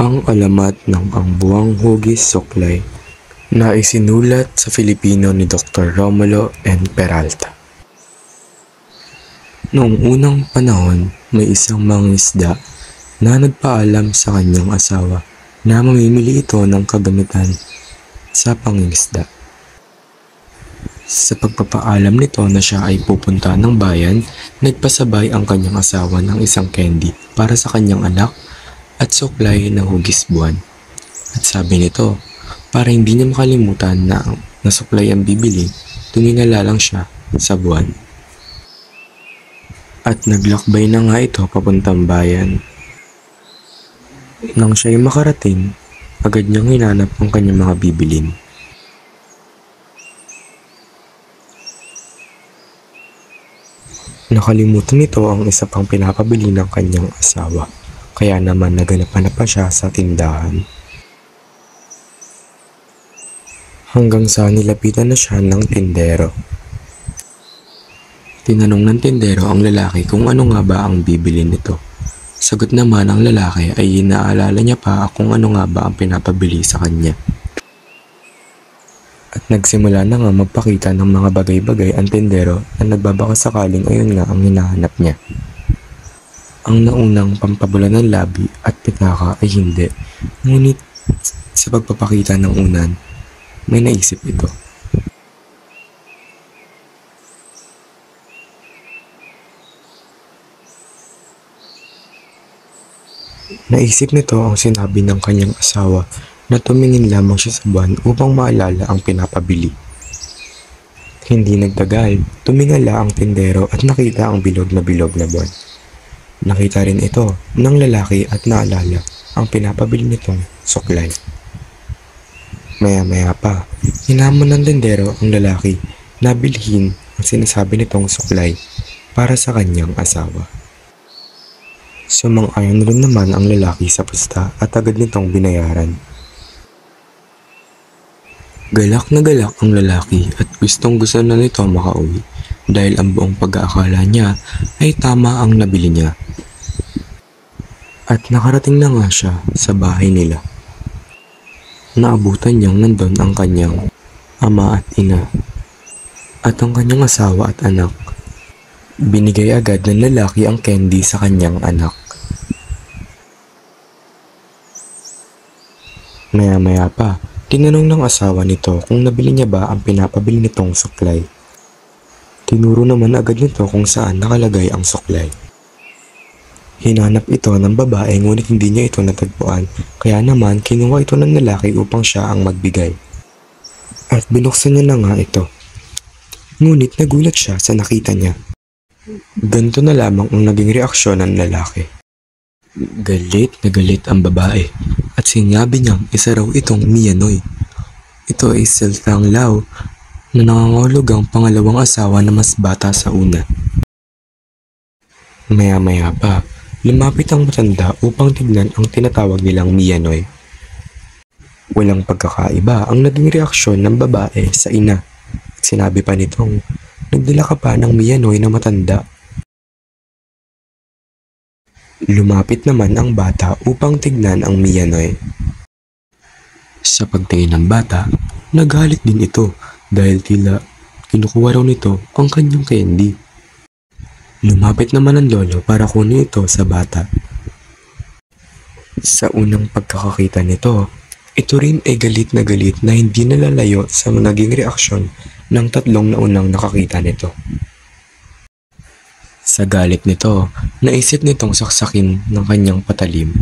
Ang alamat ng ang buwang hugis suklay na isinulat sa Filipino ni Dr. Romulo N. Peralta. Noong unang panahon, may isang mangingisda na nagpaalam sa kanyang asawa na mamimili ito ng kagamitan sa pangingisda. Sa pagpapaalam nito na siya ay pupunta ng bayan, nagpasabay ang kanyang asawa ng isang candy para sa kanyang anak at suklay ng hugis buwan. At sabi nito, para hindi niya makalimutan na suklay ang bibili, tumingala lang siya sa buwan. At naglakbay na nga ito papuntang bayan. Nang siya'y makarating, agad niyang hinanap ang kanyang mga bibilin. Nakalimutan nito ang isa pang pinapabili ng kanyang asawa. Kaya naman naganap-hanap pa siya sa tindahan. Hanggang sa nilapitan na siya ng tindero. Tinanong ng tindero ang lalaki kung ano nga ba ang bibili nito. Sagot naman ng lalaki ay inaalala niya pa kung ano nga ba ang pinapabili sa kanya. At nagsimula na nga magpakita ng mga bagay-bagay ang tindero na nagbabaka sakaling ayun nga ang hinahanap niya. Ang naunang pampabula ng labi at pitaka ay hindi, ngunit sa pagpapakita ng unan, may naisip ito. Naisip nito ang sinabi ng kanyang asawa na tumingin lamang siya sa buwan upang maalala ang pinapabili. Hindi nagtagal, tumingala ang tindero at nakita ang bilog na buwan. Nakita rin ito ng lalaki at naalala ang pinapabili nitong suklay. Maya-maya pa, hinamon ng tindero ang lalaki na bilhin ang sinasabi nitong suklay para sa kanyang asawa. Sumang-ayon rin naman ang lalaki sa pusta at agad nitong binayaran. Galak na galak ang lalaki at gustong-gusto na nito makauwi dahil ang buong pag-aakala niya ay tama ang nabili niya. At nakarating na nga siya sa bahay nila. Naabutan niyang nandun ang kanyang ama at ina at ang kanyang asawa at anak. Binigay agad ng lalaki ang candy sa kanyang anak. Maya-maya pa, tinanong ng asawa nito kung nabili niya ba ang pinapabili nitong suklay. Tinuro naman agad nito kung saan nakalagay ang suklay. Hinanap ito ng babae ngunit hindi niya ito natagpuan, kaya naman kinuha ito ng lalaki upang siya ang magbigay. At binuksan niya na nga ito. Ngunit nagulat siya sa nakita niya. Ganito na lamang ang naging reaksyon ng lalaki. Galit na galit ang babae at sinabi niyang isa raw itong Miyanoy. Ito ay Seltang Lao na nangangahulog ang pangalawang asawa na mas bata sa una. Maya-maya pa, lumapit ang matanda upang tignan ang tinatawag nilang Miyanoy. Walang pagkakaiba ang naging reaksyon ng babae sa ina. At sinabi pa nitong, nagdala ka pa ng Miyanoy na matanda. Lumapit naman ang bata upang tignan ang Miyanoy. Sa pagtingin ng bata, nagalit din ito dahil tila kinukuha raw nito ang kanyang candy. Lumapit naman ang lolo para kunin ito sa bata. Sa unang pagkakakita nito, ito rin ay galit na hindi nalalayo sa naging reaksyon ng tatlong naunang nakakita nito. Sa galit nito, naisip nitong saksakin ng kanyang patalim.